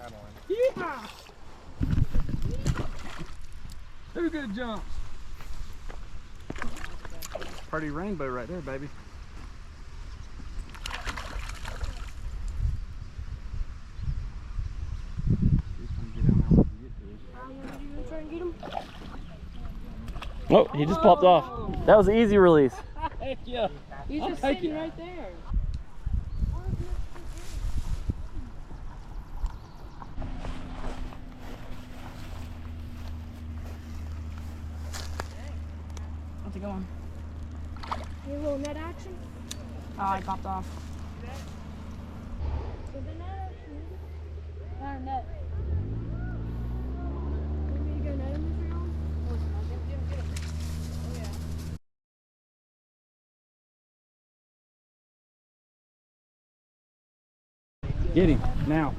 Had one. Yeah! Two good jumps. Pretty rainbow right there, baby. Oh, he just popped off. That was an easy release. Heck yeah. He's just sitting right there. How's it going? Need a little net action? Oh, I popped off. With the net action. Not a net. Want me to go net him this round? Get him now.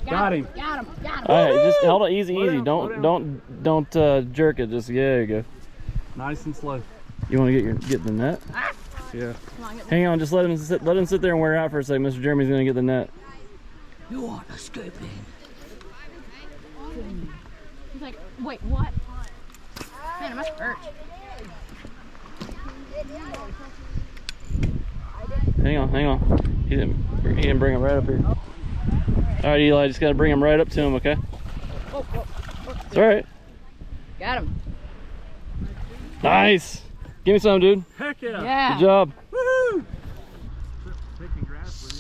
Got him. Got him. All right, just hold on, easy, easy. Don't jerk it. Just there you go. Nice and slow. You want to get the net? Yeah. Hang on, just let him sit there and wear out for a second. Mr. Jeremy's gonna get the net. You want to scoop in? He's like, wait, what? Man, it must hurt. Hang on. He didn't bring him right up here. All right, Eli, just gotta bring him right up to him, okay? It's all right. Got him. Nice. Give me some, dude. Heck yeah. Yeah. Good job. Woo! Picking grass with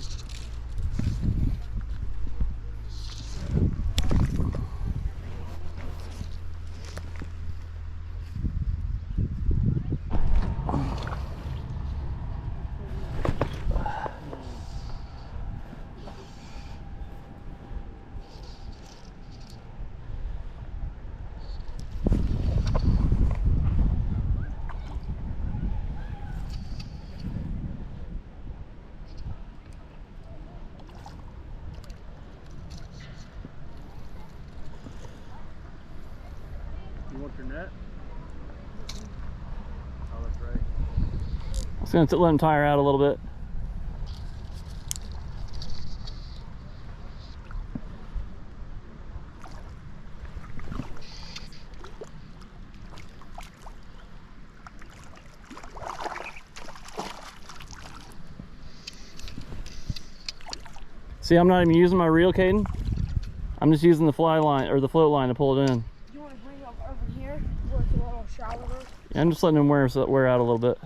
You want your net? Oh, that's right. I was gonna let him tire out a little bit. See, I'm not even using my reel, Caden. I'm just using the fly line or the float line to pull it in. Do you want to bring it up over here where it's a little shallower? Yeah, I'm just letting him wear out a little bit.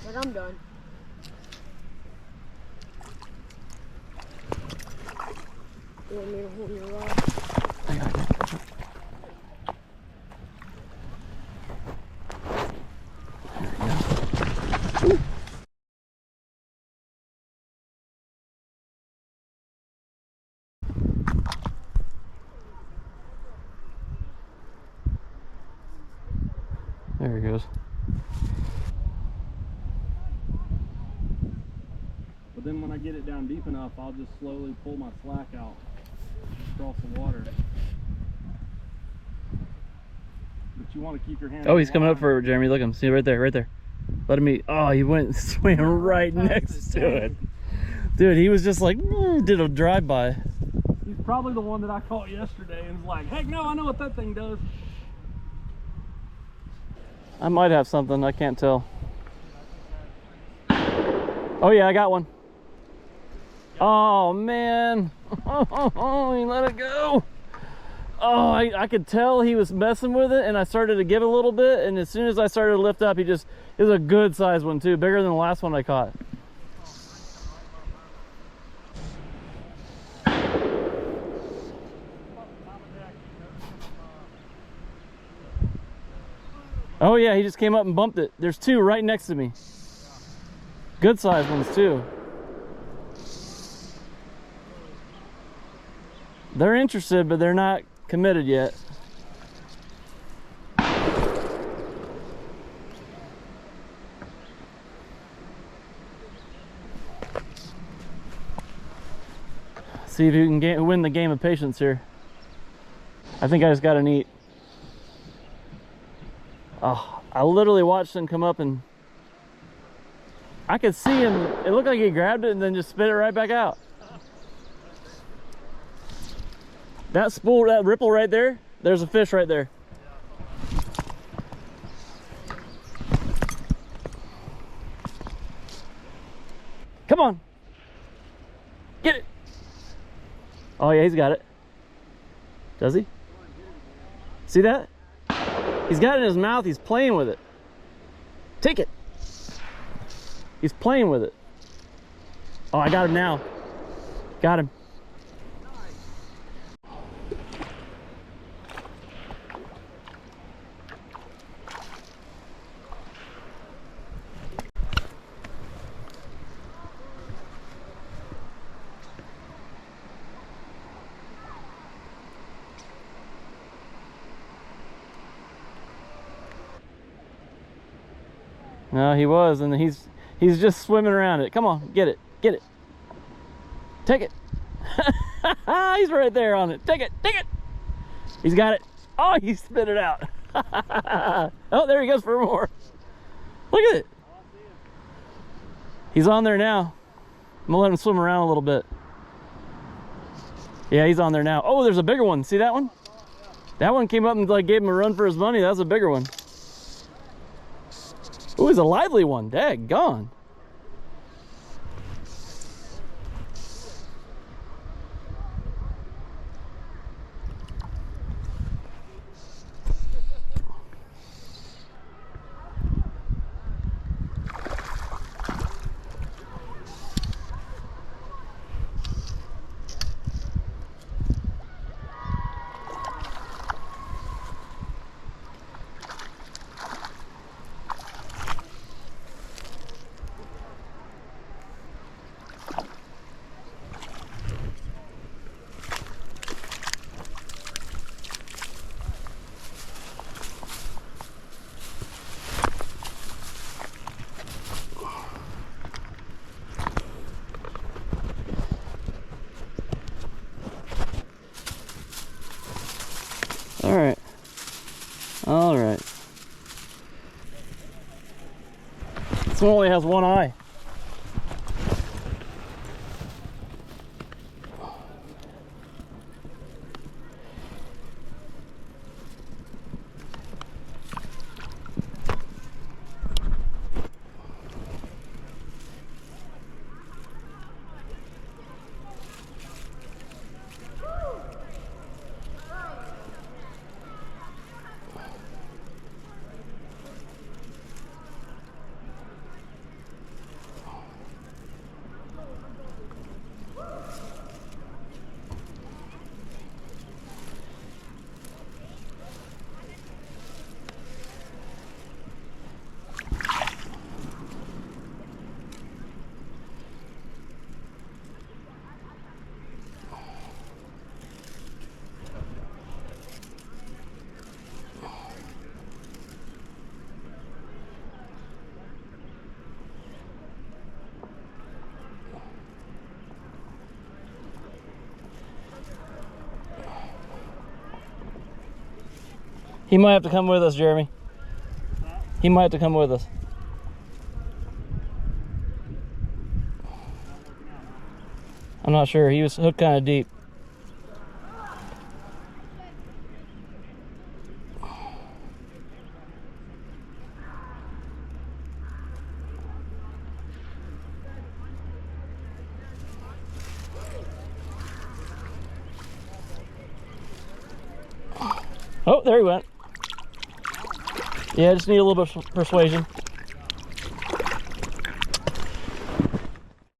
Like I'm done. You want me to hold your rod? There he goes. But then when I get it down deep enough, I'll just slowly pull my slack out across the water. But you want to keep your hand. Oh, he's coming up for Jeremy. Look at him. See right there, right there. Let him eat. Oh, he went and swam right next to it. Dude, he was just like, did a drive-by. He's probably the one that I caught yesterday and was like, heck no, I know what that thing does. I might have something, I can't tell. Oh yeah, I got one. Oh man. Oh, he let it go. Oh, I could tell he was messing with it, and I started to give it a little bit, and as soon as I started to lift up, it was a good size one too, bigger than the last one I caught. Oh yeah, he just came up and bumped it. There's two right next to me. Good size ones too. They're interested, but they're not committed yet. See if you can win the game of patience here. I think I just got an eat. Oh, I literally watched him come up and I could see him. It looked like he grabbed it and then just spit it right back out. That spool, that ripple right there, there's a fish right there. Come on. Get it. Oh yeah, he's got it. Does he? See that? He's got it in his mouth. He's playing with it. Take it. He's playing with it. Oh, I got him now. Got him. No, he was, and he's just swimming around it. Come on, get it, get it. Take it. He's right there on it. Take it, take it. He's got it. Oh, he spit it out. Oh, there he goes for more. Look at it. He's on there now. I'm gonna let him swim around a little bit. Yeah, he's on there now. Oh, there's a bigger one. See that one? That one came up and like gave him a run for his money. That's a bigger one. Ooh, it's a lively one. Daggone. All right. This one only has one eye. He might have to come with us, Jeremy. He might have to come with us. I'm not sure. He was hooked kind of deep. Oh, there he went. Yeah, just need a little bit of persuasion.